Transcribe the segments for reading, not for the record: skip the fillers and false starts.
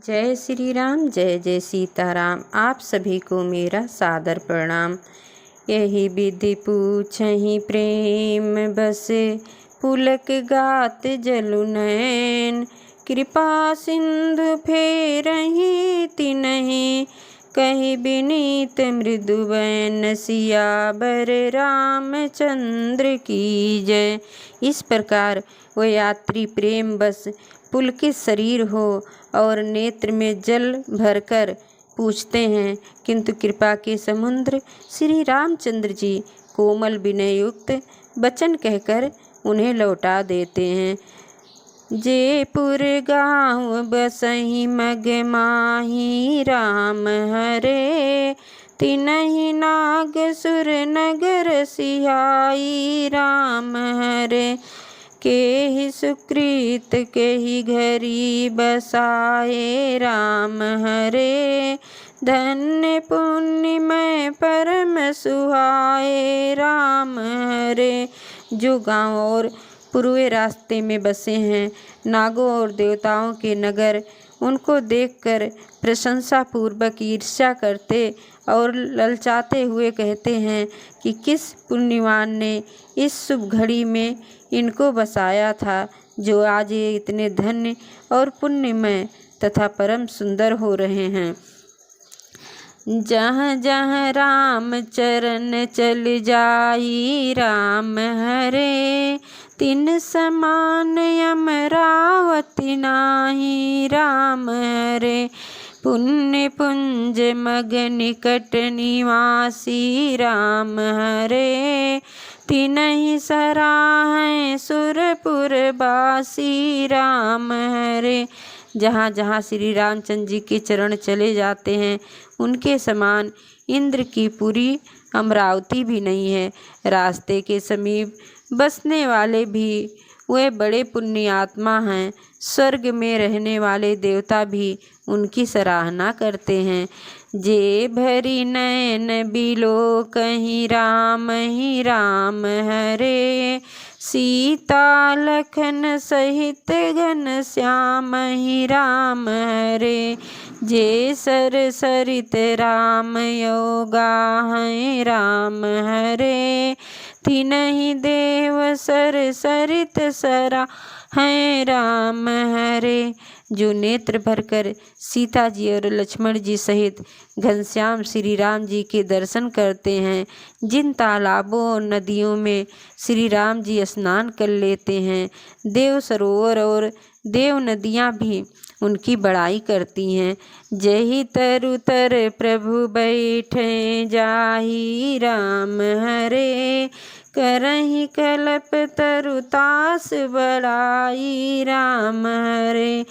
जय श्री राम, जय जय सीताराम। आप सभी को मेरा सादर प्रणाम। यही विधि पूछहि प्रेम बसे, पुलक गात जलु नयन। कृपा सिंधु फेरहि तिन्हि, कहि विनीत मृदुवैन। सियावर रामचंद्र की जय। इस प्रकार वह यात्री प्रेम बस पुलकित शरीर हो और नेत्र में जल भरकर पूछते हैं, किंतु कृपा के समुद्र श्री रामचंद्र जी कोमल विनय युक्त वचन कहकर उन्हें लौटा देते हैं। जयपुर गाँव बसहि मग माही, राम हरे तिन्हि नागसुर नगर सिहाई। राम हरे केहि सुकृत केहि घरी बसाए। राम हरे धन्य पुण्यमय परम सुहाए। राम हरे जो गांव और पूर्वी रास्ते में बसे हैं, नागों और देवताओं के नगर, उनको देखकर प्रशंसा पूर्वक ईर्ष्या करते और ललचाते हुए कहते हैं कि किस पुण्यवान ने इस शुभ घड़ी में इनको बसाया था, जो आज ये इतने धन्य और पुण्यमय तथा परम सुंदर हो रहे हैं। जहाँ जहाँ राम चरण चल जाई। राम हरे तिन समान अमरावती नाही। राम हरे पुण्य पुंज मग निकट निवासी। राम हरे तिन्हि सराहें सुरपुर बासी। राम हरे जहाँ जहाँ श्री रामचंद्र जी के चरण चले जाते हैं, उनके समान इंद्र की पुरी अमरावती भी नहीं है। रास्ते के समीप बसने वाले भी वे बड़े पुण्य आत्मा हैं। स्वर्ग में रहने वाले देवता भी उनकी सराहना करते हैं। जे भरी नयन बिलो कहीं राम ही। राम हरे सीता लखन सहित घन श्याम ही। राम हरे जे सर सरित राम योगा है। राम हरे तिन्हि देव सर सरित सरा है। राम हरे जो नेत्र भरकर सीता जी और लक्ष्मण जी सहित घनश्याम श्री राम जी के दर्शन करते हैं, जिन तालाबों और नदियों में श्री राम जी स्नान कर लेते हैं, देव सरोवर और देव नदियाँ भी उनकी बड़ाई करती हैं। जही तरु तर प्रभु बैठे जाही। राम हरे करहि कल्प तरु तास बड़ाई। राम हरे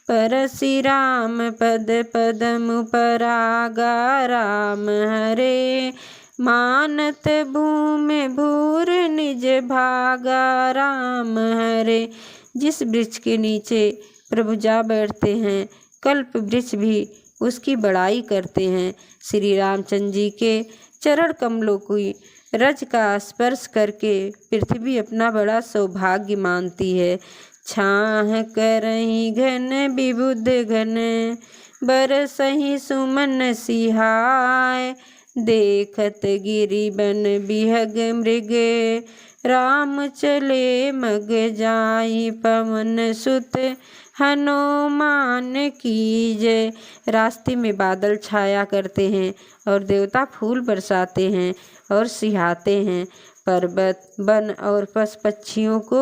परसि राम पद पदमु परागा। राम हरे मानत भूमि भूर निज भागा। राम हरे जिस वृक्ष के नीचे प्रभु जा बैठते हैं, कल्प वृक्ष भी उसकी बड़ाई करते हैं। श्री रामचंद्र जी के चरण कमलों की रज का स्पर्श करके पृथ्वी अपना बड़ा सौभाग्य मानती है। छाह करहि घन विबुध घन, बरसहि सुमन सिहाय। देखत गिरि बन बिहग मृग, राम चले मग जाई। पवन सुत हनुमान की जय। रास्ते में बादल छाया करते हैं और देवता फूल बरसाते हैं और सिहाते हैं। पर्वत वन और पशु पक्षियों को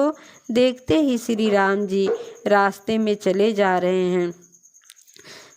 देखते ही श्री राम जी रास्ते में चले जा रहे हैं।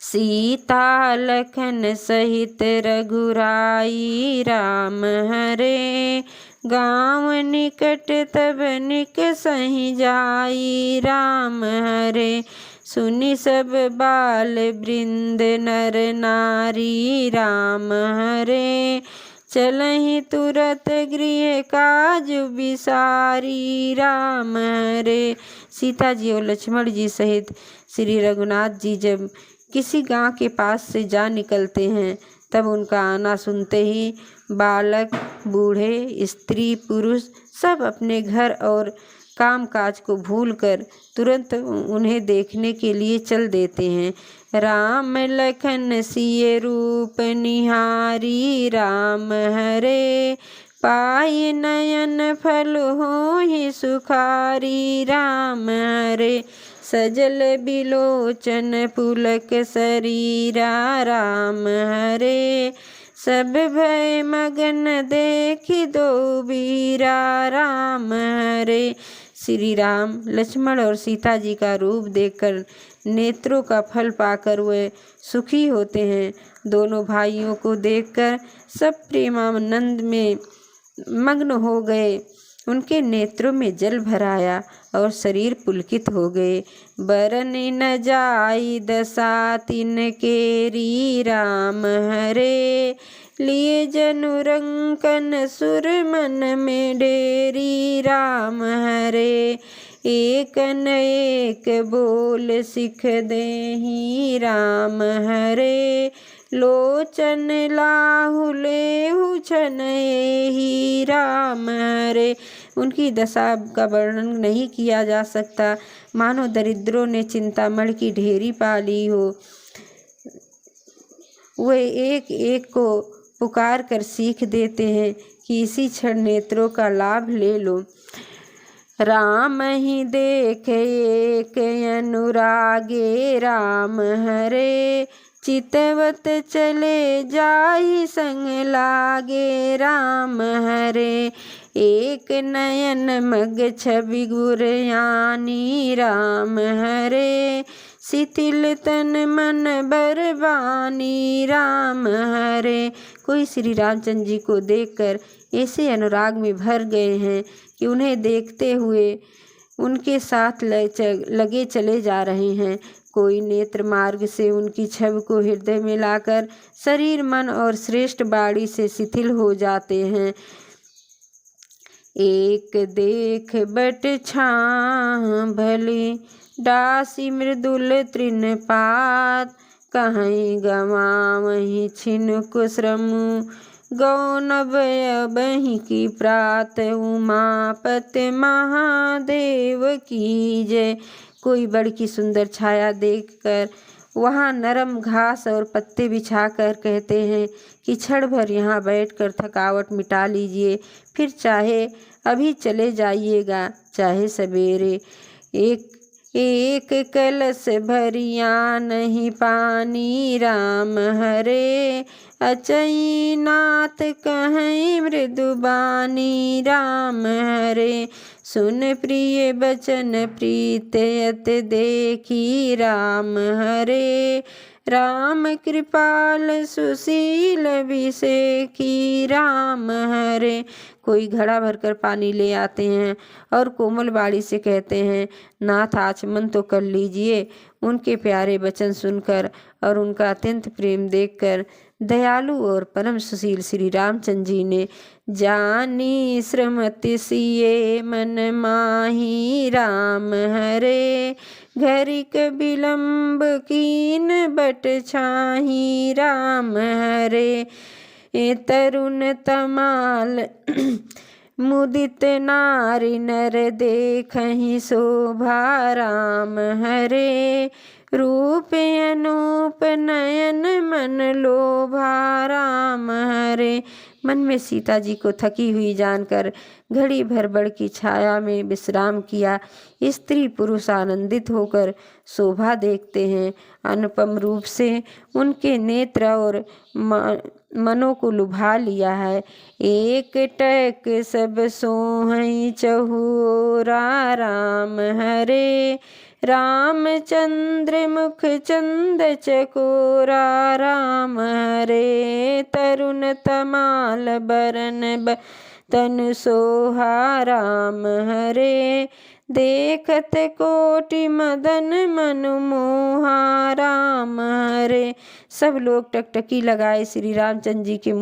सीता लखन सहित रघुराई। राम हरे गाँव निकट तब निक सही जाई। राम हरे सुनि सब बाल वृंद नर नारी। राम हरे चलहि तुरत गृह काज बिसारी। राम हरे सीता जी और लक्ष्मण जी सहित श्री रघुनाथ जी जब किसी गांव के पास से जा निकलते हैं, तब उनका आना सुनते ही बालक बूढ़े स्त्री पुरुष सब अपने घर और काम काज को भूलकर तुरंत उन्हें देखने के लिए चल देते हैं। राम लखन सिय रूप निहारी राम हरे, पाई नयन फल होहि सुखारी राम हरे, सजल बिलोचन पुलक शरीरा राम हरे, सब भय मगन देखि दो बीरा राम हरे। श्री राम लक्ष्मण और सीता जी का रूप देखकर नेत्रों का फल पाकर वे सुखी होते हैं। दोनों भाइयों को देखकर सब प्रेमानंद में मग्न हो गए। उनके नेत्रों में जल भर आया और शरीर पुलकित हो गए। बरनि न जाई दशा तिन केरी राम हरे, लिए जनुरंकन सुर मन में डेरी राम हरे, एक न एक बोल सिख देहि राम हरे, लोचन लाहु लेहु छन एहि राम हरे। उनकी दशा का वर्णन नहीं किया जा सकता, मानो दरिद्रों ने चिंतामणि की ढेरी पा ली हो। वे एक एक को पुकार कर सीख देते हैं कि इसी क्षण नेत्रों का लाभ ले लो। राम ही देख एक अनुरागे राम हरे, चितवत चले जाहि संग लागे राम हरे, एक नयन मग छवि गुरयानी राम हरे, शिथिल तन मन बरबानी राम हरे। कोई श्री रामचंद्र जी को देखकर ऐसे अनुराग में भर गए हैं कि उन्हें देखते हुए उनके साथ लगे चले जा रहे हैं। कोई नेत्र मार्ग से उनकी छवि को हृदय में लाकर शरीर मन और श्रेष्ठ बाड़ी से शिथिल हो जाते हैं। एक देख बट छां भली, डासी मृदुल तृण पात, कहीं गवावहीं छिनुक श्रम, गौन बही की प्रात, उमापति महादेव की जय। कोई बड़ की सुंदर छाया देखकर वहाँ नरम घास और पत्ते बिछाकर कहते हैं कि क्षण भर यहाँ बैठकर थकावट मिटा लीजिए, फिर चाहे अभी चले जाइएगा, चाहे सवेरे। एक एक कलश भरिया नहीं पानी राम हरे, अचई नाथ कहीं मृदुबानी राम हरे, सुन प्रिय बचन प्रीत यत देखी राम हरे, राम कृपाल सुशील अभिषेकी राम हरे। कोई घड़ा भरकर पानी ले आते हैं और कोमल बाड़ी से कहते हैं, नाथ आचमन तो कर लीजिए। उनके प्यारे वचन सुनकर और उनका अत्यंत प्रेम देखकर दयालु और परम सुशील श्री रामचंद्र जी ने जानी श्रमति सिए मन माही राम हरे, घरिक विलंब कीन बट छाही राम हरे, तरुण तमाल मुदित नारी नर देखहि शोभा राम हरे, रूप अनूप नयन मन लोभा राम हरे। मन में सीता जी को थकी हुई जानकर घड़ी भर बड़ की छाया में विश्राम किया। स्त्री पुरुष आनंदित होकर शोभा देखते हैं। अनुपम रूप से उनके नेत्र और मनों को लुभा लिया है। एक टक सब सोहई चहुरा राम हरे, रामचंद्र मुख चंद चकोरा राम हरे, तरुण तमाल बरन तनु सोहा राम हरे, देखत कोटि मदन मनु मोहा राम हरे। सब लोग टकटकी लगाए श्री रामचंद्र जी के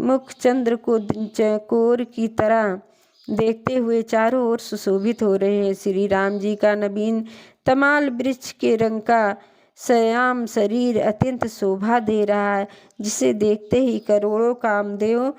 मुख चंद्र को चकोर की तरह देखते हुए चारों ओर सुशोभित हो रहे हैं। श्री राम जी का नवीन तमाल वृक्ष के रंग का श्याम शरीर अत्यंत शोभा दे रहा है, जिसे देखते ही करोड़ों कामदेव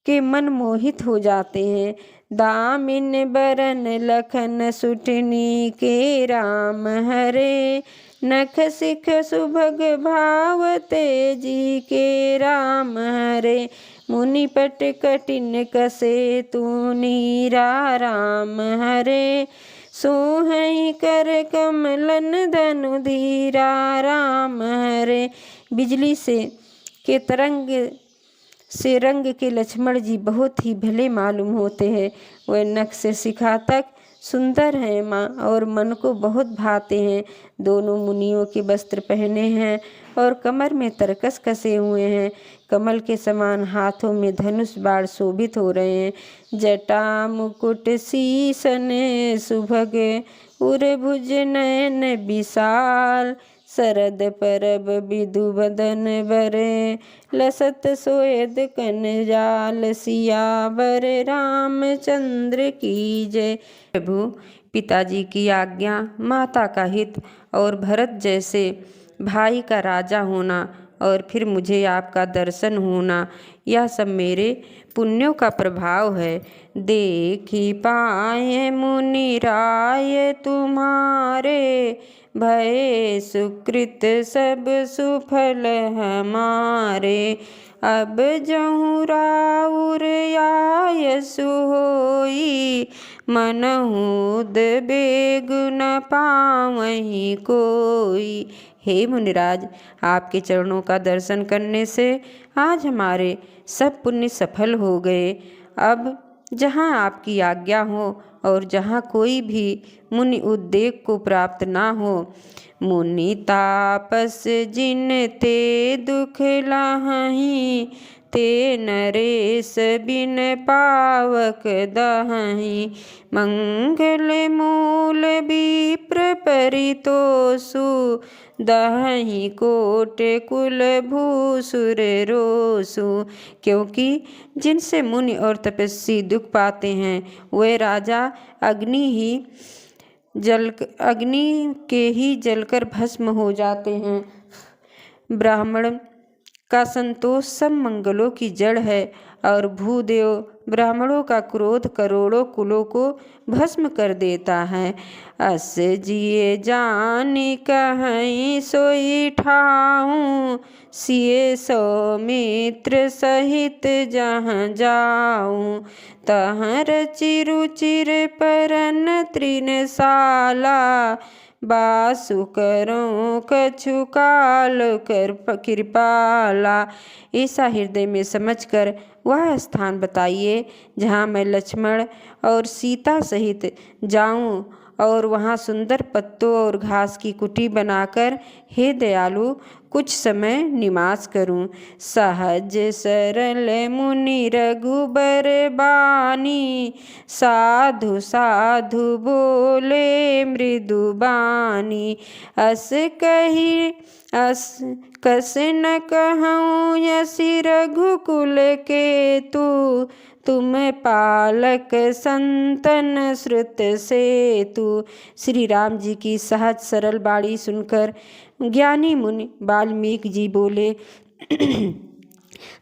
के मन मोहित हो जाते हैं। दामिन बरन लखन सुटनी के राम हरे, नख सिख सुभग भाव तेजी के राम हरे। मुनि पट कठिन कसे तू नीरा राम हरे। सोहई कर कमलन धनु धीरा राम हरे। बिजली के तरंग से रंग के लक्ष्मण जी बहुत ही भले मालूम होते हैं। वह नख से शिखा तक सुंदर हैं माँ और मन को बहुत भाते हैं। दोनों मुनियों के वस्त्र पहने हैं और कमर में तरकस कसे हुए हैं। कमल के समान हाथों में धनुष बाण शोभित हो रहे हैं। जटा मुकुट शीसन सुभग उर भुज नयन विशाल। शरद परब विधु बदन बरे लसत सोयद कन जाल। सियावर रामचंद्र की जय। प्रभु, पिताजी की आज्ञा, माता का हित और भरत जैसे भाई का राजा होना और फिर मुझे आपका दर्शन होना, यह सब मेरे पुण्यों का प्रभाव है। देखी पाए मुनि राय तुम्हारे। भय सुकृत सब सुफल हमारे। अब जहु राउर आयसु होई। मनहुद बेग न पावहीं कोई। हे मुनिराज, आपके चरणों का दर्शन करने से आज हमारे सब पुण्य सफल हो गए। अब जहाँ आपकी आज्ञा हो और जहाँ कोई भी मुनि उद्देक को प्राप्त ना हो। मुनि तापस जिन ते दुख लाहि। ते नरेश बिन पावक दहहि। मंगल मूल विप्र परितोषु। दहहि कोट कुल भूसुर रोसु। क्योंकि जिनसे मुनि और तपस्वी दुख पाते हैं वे राजा अग्नि के ही जलकर भस्म हो जाते हैं। ब्राह्मण का संतोष सब मंगलों की जड़ है और भूदेव ब्राह्मणों का क्रोध करोड़ों कुलों को भस्म कर देता है। अस जिए जानी कहीं सोई ठाऊं। सिए सौमित्र सहित जहाँ जाऊं। तहाँ रचि रुचिर परन तृणशाला। बासु करो कछु काल कर कृपाला। ऐसा हृदय में समझकर वह स्थान बताइए जहाँ मैं लक्ष्मण और सीता सहित जाऊं और वहाँ सुंदर पत्तों और घास की कुटी बनाकर हे दयालु कुछ समय निवास करूं। सहज सरल मुनि रघुबर बानी। साधु साधु बोले मृदु बानी। अस कस न कहूँ यसी रघुकुल के तू। तुम पालक संतन श्रुत से तू। श्री राम जी की सहज सरल बाणी सुनकर ज्ञानी मुनि वाल्मीकि जी बोले,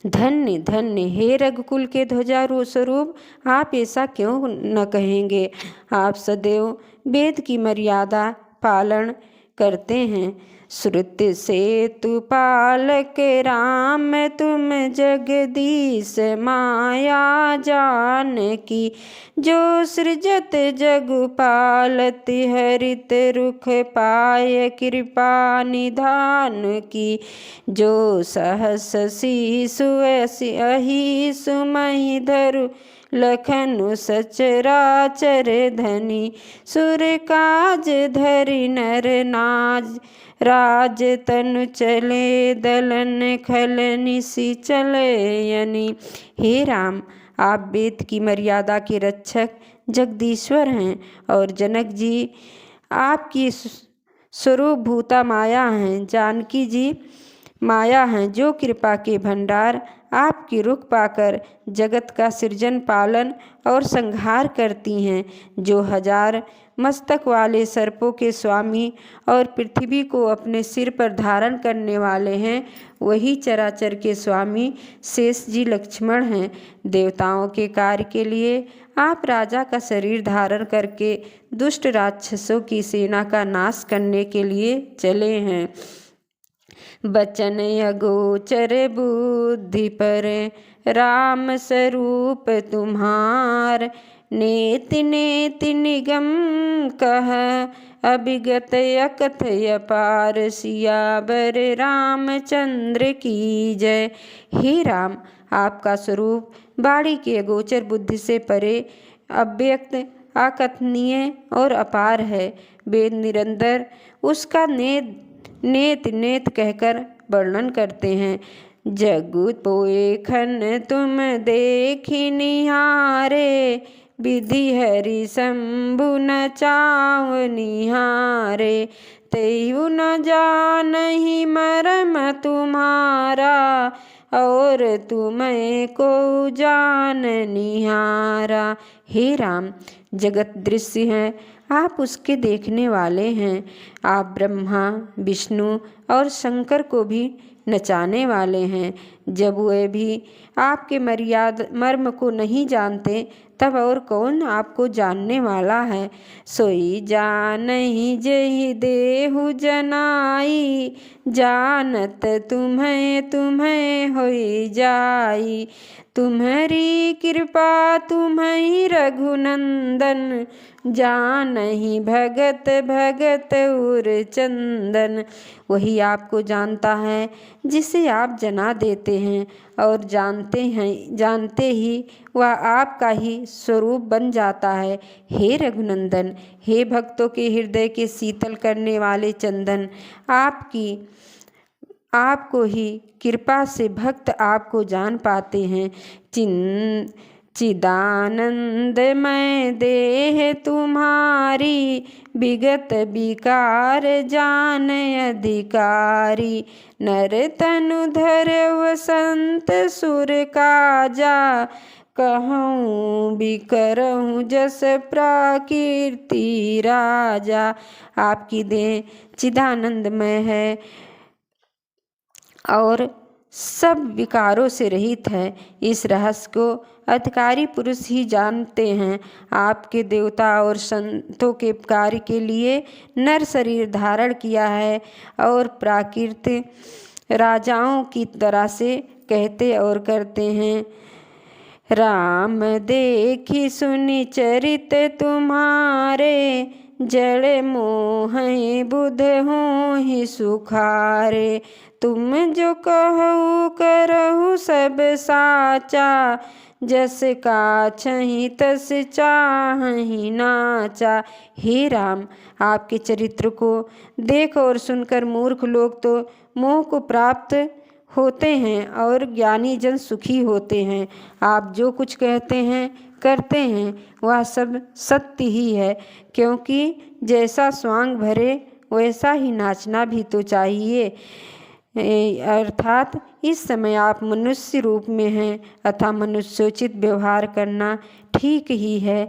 धन्य धन्य हे रघुकुल के ध्वजारोह स्वरूप, आप ऐसा क्यों न कहेंगे। आप सदैव वेद की मर्यादा पालन करते हैं। श्रुत से तु पालक राम तुम जगदीश माया जान की। जो सृजत जग पालत हरित रुख पाय कृपा निधान की। जो सहस शीशु अहि सुमहि धरु लखनु सचराचर धनी। सुर काज धरि नर नाज राज तनु चले दलन खल निशि चलयनि। हे राम, आप वेद की मर्यादा के रक्षक जगदीश्वर हैं और जनक जी आपकी स्वरूप भूता माया हैं। जानकी जी माया हैं जो कृपा के भंडार, आपकी रुख पाकर जगत का सृजन पालन और संहार करती हैं। जो 1000 मस्तक वाले सर्पों के स्वामी और पृथ्वी को अपने सिर पर धारण करने वाले हैं, वही चराचर के स्वामी शेष जी लक्ष्मण हैं। देवताओं के कार्य के लिए आप राजा का शरीर धारण करके दुष्ट राक्षसों की सेना का नाश करने के लिए चले हैं। बचन अगोचर बुद्धि पर राम स्वरूप तुम्हार, नेति नेति निगम कह अभिगत अकथय पार, सियावर रामचंद्र की जय। हे राम, आपका स्वरूप बाड़ी के अगोचर बुद्धि से परे, अव्यक्त, अकथनीय और अपार है। वेद निरंतर उसका नेत नेत कहकर वर्णन करते हैं। जगु पोए खन तुम देखी निहारे, विधि हरि शंभु न चाव निहारे, तेहु न जानहि मरम तुम्हारा, और तुम्हें को जान निहारा। हे राम, जगत दृश्य है, आप उसके देखने वाले हैं। आप ब्रह्मा, विष्णु और शंकर को भी नचाने वाले हैं। जब वे भी आपके मर्म को नहीं जानते, तब और कौन आपको जानने वाला है। सोई जानहि जेहि देहु जनाई, जानत तुम्हें तुम्हें होई जाई, तुम्हारी कृपा तुम्हें रघुनंदन, जानहि भगत भगत उर चंदन। वही आपको जानता है जिसे आप जना देते हैं, और जानते ही वह आपका ही स्वरूप बन जाता है। हे रघुनंदन, हे भक्तों के हृदय के शीतल करने वाले चंदन, आपको ही कृपा से भक्त आपको जान पाते हैं। चिदानंदमय देह तुम्हारी, विगत विकार जान अधिकारी, नर तनु धर वसंत सुर काजा, कहूँ बिकरहूँ जस प्रकीर्ति राजा। आपकी देह चिदानंदमय है और सब विकारों से रहित है। इस रहस्य को अधिकारी पुरुष ही जानते हैं। आपके देवता और संतों के कार्य के लिए नर शरीर धारण किया है, और प्राकृतिक राजाओं की तरह से कहते और करते हैं। राम देखी सुनि चरित तुम्हारे, जड़ मोह बुध होहि सुखारे, तुम जो कहु करहु सब साचा, जस काछहि तस चाहहि नाचा। हे राम, आपके चरित्र को देख और सुनकर मूर्ख लोग तो मोह को प्राप्त होते हैं और ज्ञानी जन सुखी होते हैं। आप जो कुछ कहते हैं करते हैं वह सब सत्य ही है, क्योंकि जैसा स्वांग भरे वैसा ही नाचना भी तो चाहिए। अर्थात इस समय आप मनुष्य रूप में हैं, अतः मनुष्योचित व्यवहार करना ठीक ही है।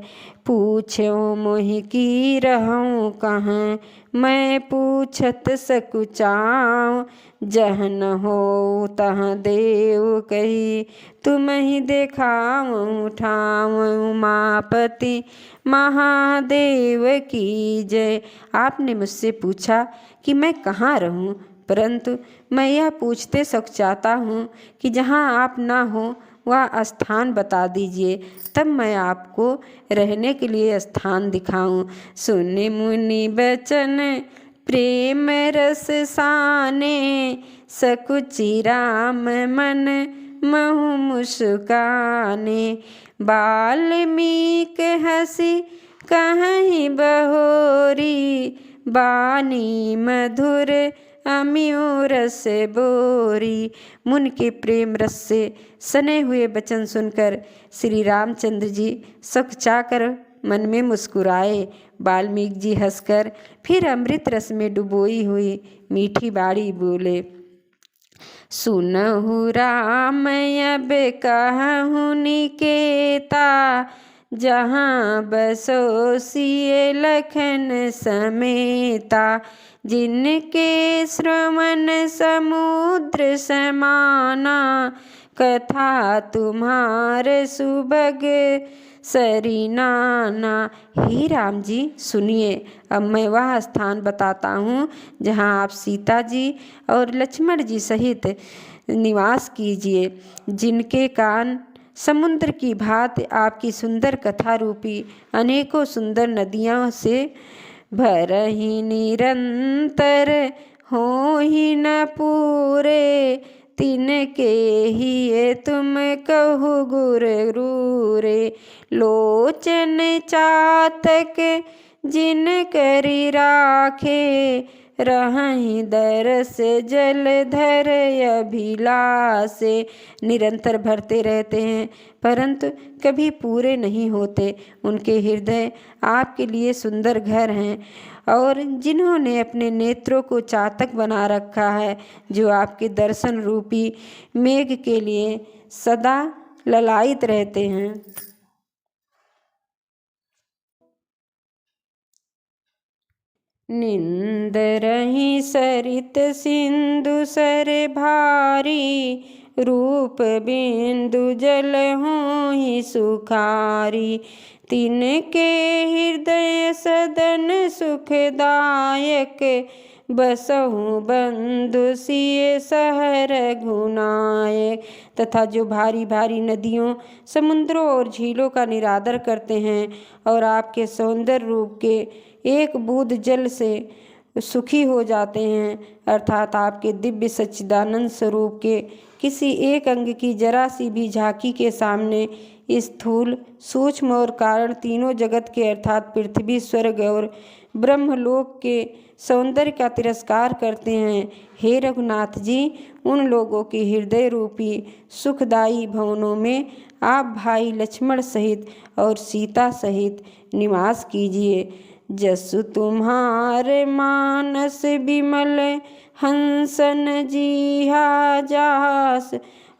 पूछो मोहि की रहूं कहाँ, मैं पूछत सकुचाऊं, जहन हो तहाँ देव कही, तुम ही देखाऊं ठाऊं, उमापति महादेव की जय। आपने मुझसे पूछा कि मैं कहाँ रहूं, परंतु मैं यह पूछते सकुचाता हूँ कि जहाँ आप ना हो वह स्थान बता दीजिए, तब मैं आपको रहने के लिए स्थान दिखाऊं। सुनि मुनि बचन प्रेम रस साने, सकुचि राम मन महु मुस्काने, वाल्मीकि हंसी कहीं बहोरी, बानी मधुर अमियो रस बोरी। मुन के प्रेम रस से सने हुए वचन सुनकर श्री रामचंद्र जी सकचाकर मन में मुस्कुराए। वाल्मीकि जी हंसकर फिर अमृत रस में डुबोई हुई मीठी बाणी बोले। सुनहु राम अब कहूँ निकेता, जहाँ बसो सिय लखन समेता। जिनके श्रवण समुद्र समाना, कथा तुम्हारे सुभग सरिनाना। हे राम जी सुनिए, अब मैं वह स्थान बताता हूँ जहाँ आप सीता जी और लक्ष्मण जी सहित निवास कीजिए। जिनके कान समुद्र की भांति आपकी सुंदर कथा रूपी अनेकों सुंदर नदियों से भरहि निरंतर होहि न पूरे। तिनके ही तुम कहु गुर रूरे। लोचन चातक जिन करि राखे, रहहि दरस जलधर अभिलाषे। निरंतर भरते रहते हैं परंतु कभी पूरे नहीं होते। उनके हृदय आपके लिए सुंदर घर हैं, और जिन्होंने अपने नेत्रों को चातक बना रखा है, जो आपके दर्शन रूपी मेघ के लिए सदा ललायित रहते हैं। निंदरहि सरित सिंधु सर भारी, रूप बिंदु जल होहि सुखारी। तिनके हृदय सदन सुखदायक, बसहु बंधु सिय सहर घुनायक। तथा जो भारी भारी नदियों, समुद्रों और झीलों का निरादर करते हैं और आपके सौंदर्य रूप के एक बूंद जल से सुखी हो जाते हैं, अर्थात आपके दिव्य सच्चिदानंद स्वरूप के किसी एक अंग की जरा सी भी झांकी के सामने स्थूल, सूक्ष्म और कारण तीनों जगत के अर्थात पृथ्वी, स्वर्ग और ब्रह्मलोक के सौंदर्य का तिरस्कार करते हैं। हे रघुनाथ जी, उन लोगों के हृदय रूपी सुखदायी भवनों में आप भाई लक्ष्मण सहित और सीता सहित निवास कीजिए। जसु तुम्हारे मानस विमल, हंसन जीहा जास।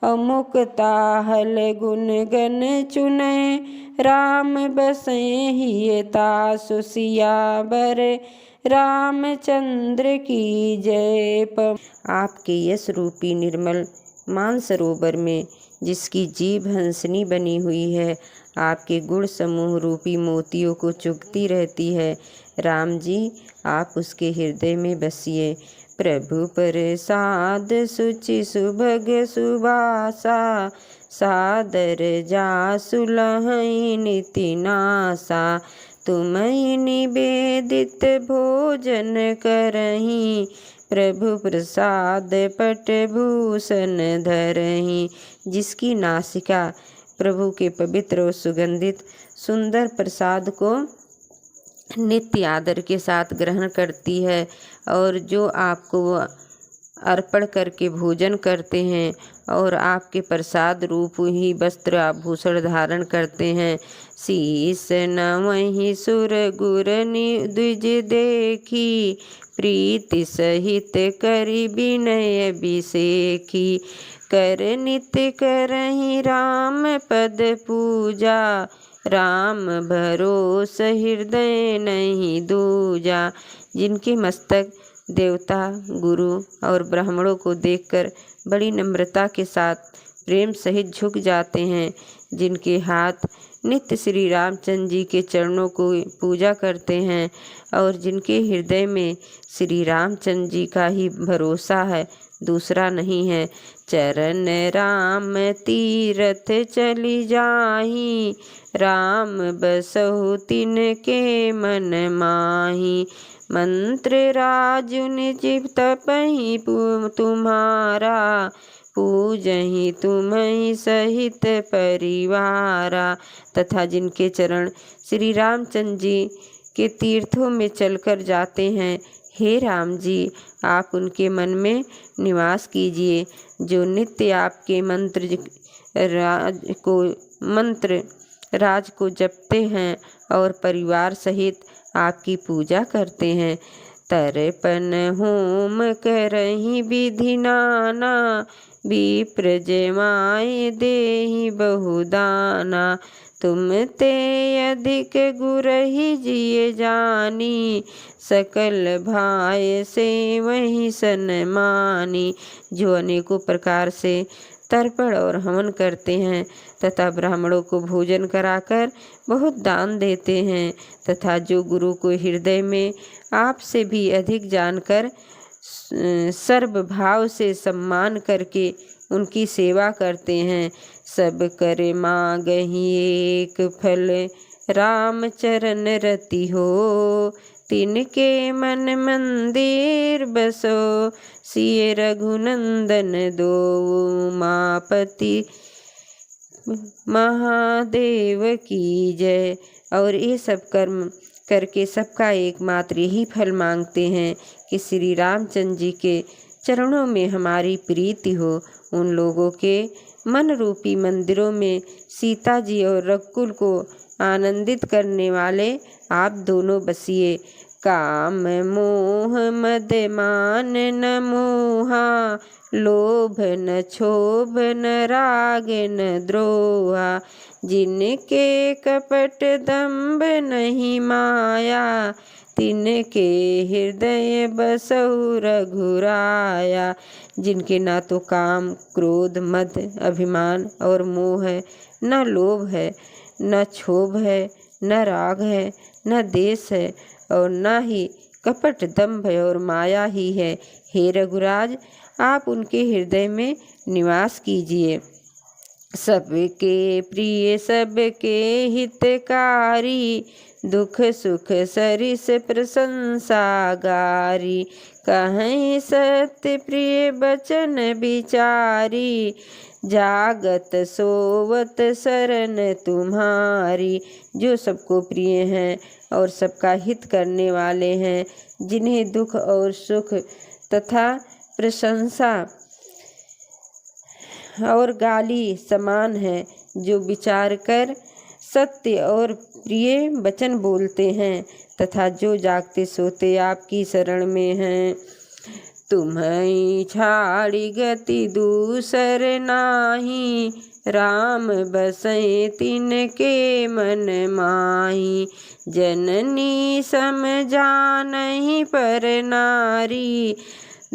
अमुक्ता हल गुण गण चुने, राम बसहि तासु सियावर रामचंद्र की जय। आपके यश रूपी निर्मल मानसरोवर में जिसकी जीभ हंसनी बनी हुई है, आपके गुण समूह रूपी मोतियों को चुगती रहती है। राम जी, आप उसके हृदय में बसिए। प्रभु प्रसाद सुचि सुभग सुभाषा, सादर जासु लहै निति नासा। तुम्हि निवेदित भोजन करहि, प्रभु प्रसाद पट भूषण धरहि। जिसकी नासिका प्रभु के पवित्र और सुगंधित सुंदर प्रसाद को नित्य आदर के साथ ग्रहण करती है, और जो आपको अर्पण करके भोजन करते हैं और आपके प्रसाद रूप ही वस्त्र आभूषण धारण करते हैं। शीस नवहि सुर गुर द्विज देखी, प्रीति सहित करि विनय अभिषेकी। कर नित्य करहि राम पद पूजा, राम भरोस हृदय नहीं दूजा। जिनके मस्तक देवता, गुरु और ब्राह्मणों को देखकर बड़ी नम्रता के साथ प्रेम सहित झुक जाते हैं, जिनके हाथ नित्य श्री रामचंद्र जी के चरणों को पूजा करते हैं, और जिनके हृदय में श्री रामचंद्र जी का ही भरोसा है, दूसरा नहीं है। चरण राम तीरथ चली जाहि, राम बसहु तिनके मन माहि। मंत्र राजुन जीव तपहि तुम्हारा, पूजहि तुम्हि सहित परिवारा। तथा जिनके चरण श्री रामचंद्र जी के तीर्थों में चलकर जाते हैं, हे राम जी, आप उनके मन में निवास कीजिए। जो नित्य आपके मंत्र राज को जपते हैं और परिवार सहित आपकी पूजा करते हैं, तर्पण होम करहि विधि नाना, विप्र जमाय देहि बहुदाना। तुम ते अधिक गुरहि जिय जानी, सकल भाय से वही सन्मानी। जो अनेकों प्रकार से तर्पण और हवन करते हैं तथा ब्राह्मणों को भोजन कराकर बहुत दान देते हैं, तथा जो गुरु को हृदय में आपसे भी अधिक जानकर सर्व भाव से सम्मान करके उनकी सेवा करते हैं, सब कर मागहि एक फल, राम चरण रति हो। तिनके मन मंदिर बसो, सिय रघुनंदन दो उमापति महादेव की जय। और ये सब कर्म करके सबका एकमात्र यही फल मांगते हैं कि श्री रामचंद्र जी के चरणों में हमारी प्रीति हो। उन लोगों के मन रूपी मंदिरों में सीता जी और रघुकुल को आनंदित करने वाले आप दोनों बसिए। काम मोह मद मान न मोहा, लोभ न क्षोभ न राग न द्रोहा। जिनके कपट दंभ नहीं माया, तिनके हृदय बसहु रघुराया। जिनके ना तो काम क्रोध मद अभिमान और मोह है, न लोभ है, न क्षोभ है, न राग है, न देश है, और न ही कपट दंभ और माया ही है। हे रघुराज, आप उनके हृदय में निवास कीजिए। सबके प्रिय सबके हितकारी, दुख सुख सरिस प्रशंसा गारी। कहीं सत्य प्रिय बचन विचारी, जागत सोवत शरण तुम्हारी। जो सबको प्रिय हैं और सबका हित करने वाले हैं, जिन्हें दुख और सुख तथा प्रशंसा और गाली समान है, जो विचार कर सत्य और प्रिय वचन बोलते हैं, तथा जो जागते सोते आपकी शरण में हैं। तुम्हें छाड़ी गति दूसर नाही, राम बसै तिनके मन माही। जननी सम जानहि पर नारी,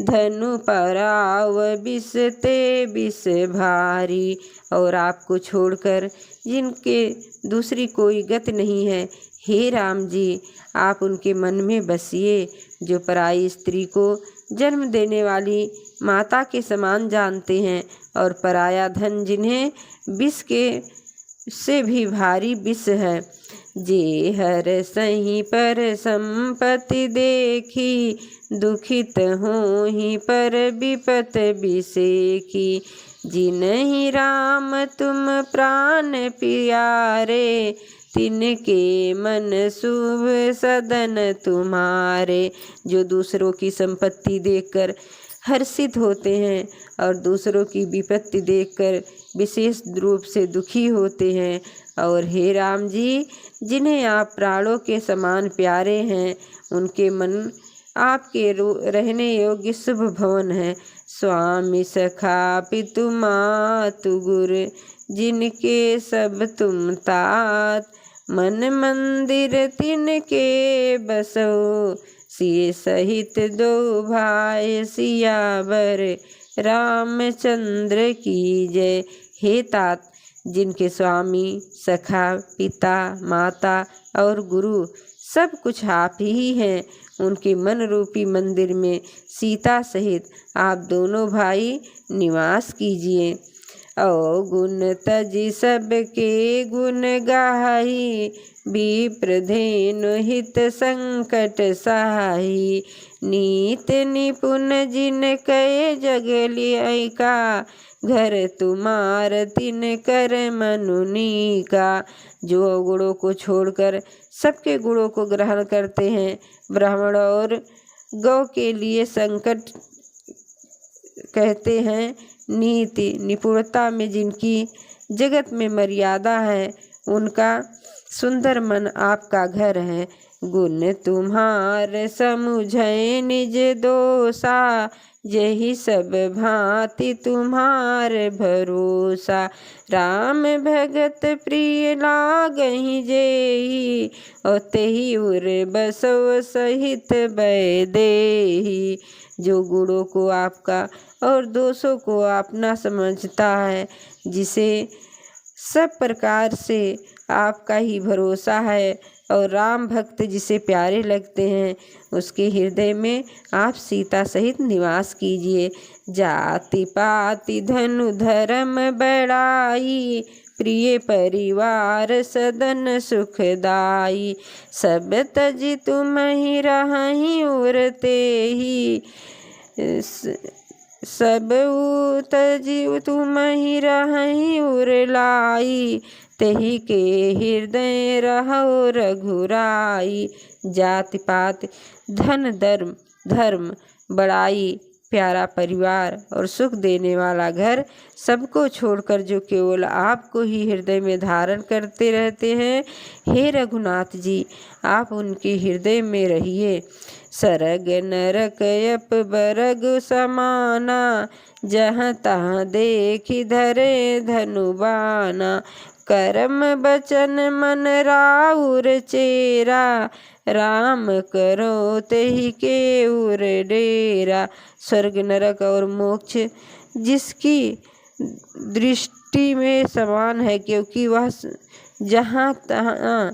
धनु पराव विष ते विष भारी। और आपको छोड़कर जिनके दूसरी कोई गति नहीं है, हे राम जी, आप उनके मन में बसिए। जो पराई स्त्री को जन्म देने वाली माता के समान जानते हैं, और पराया धन जिन्हें विष के से भी भारी विष है। जे हर सही पर संपत्ति देखी, दुखित होहि पर विपत बिसेखी। जिनहि राम तुम प्राण प्यारे, तिनके मन शुभ सदन तुम्हारे। जो दूसरों की संपत्ति देखकर हर्षित होते हैं और दूसरों की विपत्ति देखकर विशेष रूप से दुखी होते हैं, और हे राम जी, जिन्हें आप प्राणों के समान प्यारे हैं, उनके मन आपके रहने योग्य शुभ भवन है। स्वामी सखा पितु मातु गुर, जिनके सब तुम तात। मन मंदिर तिनके बसो, सिय सहित दो भाई सियावर रामचंद्र की जय। हे तात, जिनके स्वामी सखा पिता माता और गुरु सब कुछ आप ही हैं, उनके मन रूपी मंदिर में सीता सहित आप दोनों भाई निवास कीजिए। अवगुण तजी सबके गुण गाही, विप्रधेनु हित संकट सहाई। नीत निपुण जिन कहे जग लिया, घर तुम्हार तिन कर मनुनी का। जो अवगुणों को छोड़कर सबके गुणों को ग्रहण करते हैं, ब्राह्मण और गौ के लिए संकट कहते हैं। नीति निपुणता में जिनकी जगत में मर्यादा है, उनका सुंदर मन आपका घर है। गुण तुम्हार समुझै निज दोषा, यही सब भांति तुम्हार भरोसा। राम भगत प्रिय लागहि जेहि, और तेहि उर बसव सहित बैदेहि। जो गुणों को आपका और दोषों को अपना समझता है, जिसे सब प्रकार से आपका ही भरोसा है और राम भक्त जिसे प्यारे लगते हैं, उसके हृदय में आप सीता सहित निवास कीजिए। जाति पाति धनु धर्म बड़ाई, प्रिय परिवार सदन सुखदाई। सब तजि तुम ही रहहि उर तेहि, सब तजि तुम ही रहहि उर लाई। तेहि के हृदय रहो रघुराई। जाति पात धन धर्म बड़ाई, प्यारा परिवार और सुख देने वाला घर, सबको छोड़कर जो केवल आपको ही हृदय में धारण करते रहते हैं, हे रघुनाथ जी आप उनके हृदय में रहिए। सरग नरक यप बरग समाना, जहाँ तहाँ देखि धरे धनुबाना। करम बचन मन राउर चेरा, राम करो तेहि के उर डेरा। स्वर्ग नरक और मोक्ष जिसकी दृष्टि में समान है, क्योंकि वह जहाँ तहाँ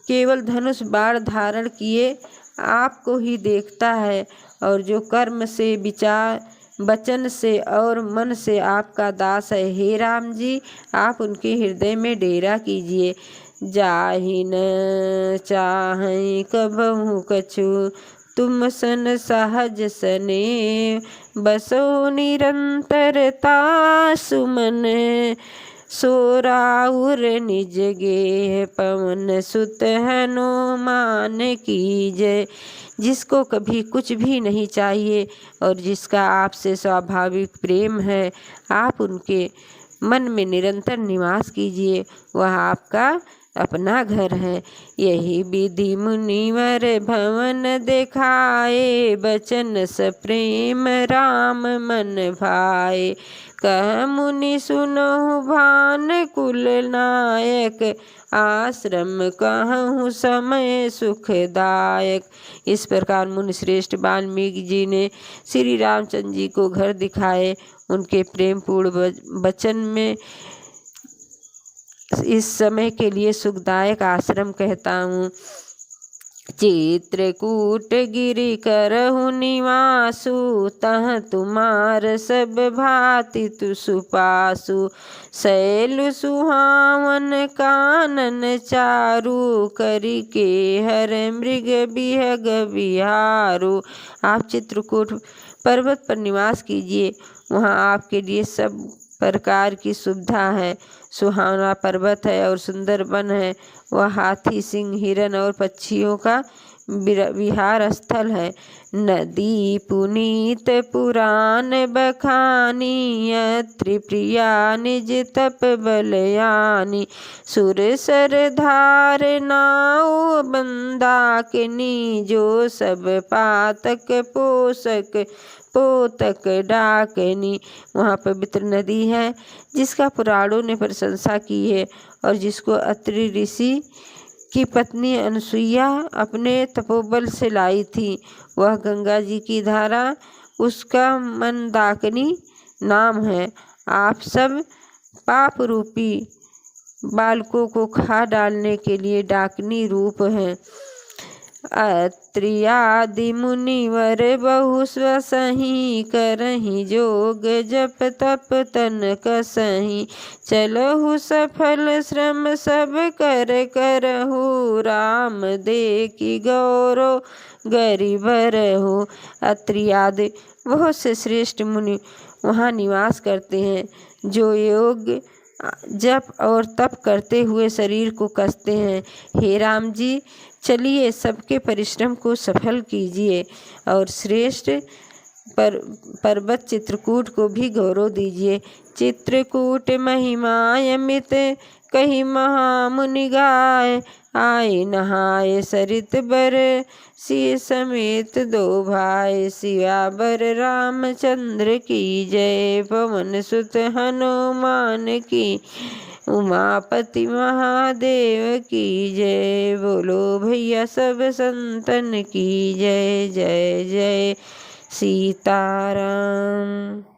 केवल धनुष बाण धारण किए आपको ही देखता है, और जो कर्म से विचार वचन से और मन से आपका दास है, हे राम जी आप उनके हृदय में डेरा कीजिए। जाहि न चाहै कबहु कछु, तुम सन सहज सने, बसो निरंतरता सुमन। सो राउर निज गेह, पवन सुत हनुमान कीजय। जिसको कभी कुछ भी नहीं चाहिए और जिसका आपसे स्वाभाविक प्रेम है, आप उनके मन में निरंतर निवास कीजिए, वह आपका अपना घर है। यही विधि मुनिवर भवन देखाए, बचन सप्रेम राम मन भाए। कह मुनि सुनहु भान कुल नायक, आश्रम कहूँ समय सुखदायक। इस प्रकार मुनि श्रेष्ठ वाल्मीकि जी ने श्री रामचंद्र जी को घर दिखाए। उनके प्रेम पूर्ण वचन में इस समय के लिए सुखदायक आश्रम कहता हूँ। चित्रकूट गिरि करहु निवासु, तह तुम्हार सब भांति तु सुपासु। शैल सुहावन कानन चारु, करि के हर मृग बिहग बिहारु। आप चित्रकूट पर्वत पर निवास कीजिए, वहाँ आपके लिए सब प्रकार की सुविधा है। सुहावना पर्वत है और सुंदर वन है। वह हाथी, सिंह, हिरण और पक्षियों का विहार स्थल है। नदी पुनीत पुराण बखानी, अत्रि प्रिया निज तप बलयानी। सुर सर धार नाव बंदाकिनी, जो सब पातक पोषक पोतक डाकनी। वहाँ पवित्र नदी है जिसका पुराणों ने प्रशंसा की है और जिसको अत्रि ऋषि की पत्नी अनुसुईया अपने तपोबल से लाई थी। वह गंगा जी की धारा, उसका मंदाकिनी नाम है। आप सब पाप रूपी बालकों को खा डालने के लिए डाकिनी रूप हैं। अत्रियादि मुनिवर बहु स्वसहि, करहि जोग जप तप तन कसहि। चलहु सफल श्रम सब कर करहु, राम देखि गौरव गरिबरहु। अत्रियादि बहुत से श्रेष्ठ मुनि वहाँ निवास करते हैं, जो योग जप और तप करते हुए शरीर को कसते हैं। हे राम जी चलिए सबके परिश्रम को सफल कीजिए और श्रेष्ठ पर्वत चित्रकूट को भी गौरव दीजिए। चित्रकूट महिमा अमित कही महामुनि गाय, आए नहाए सरित बर, सिय समेत दो भाई, सियावर रामचंद्र की जय। पवन सुत हनुमान की, उमापति महादेव की जय। बोलो भैया सब संतन की जय। जय जय सीताराम।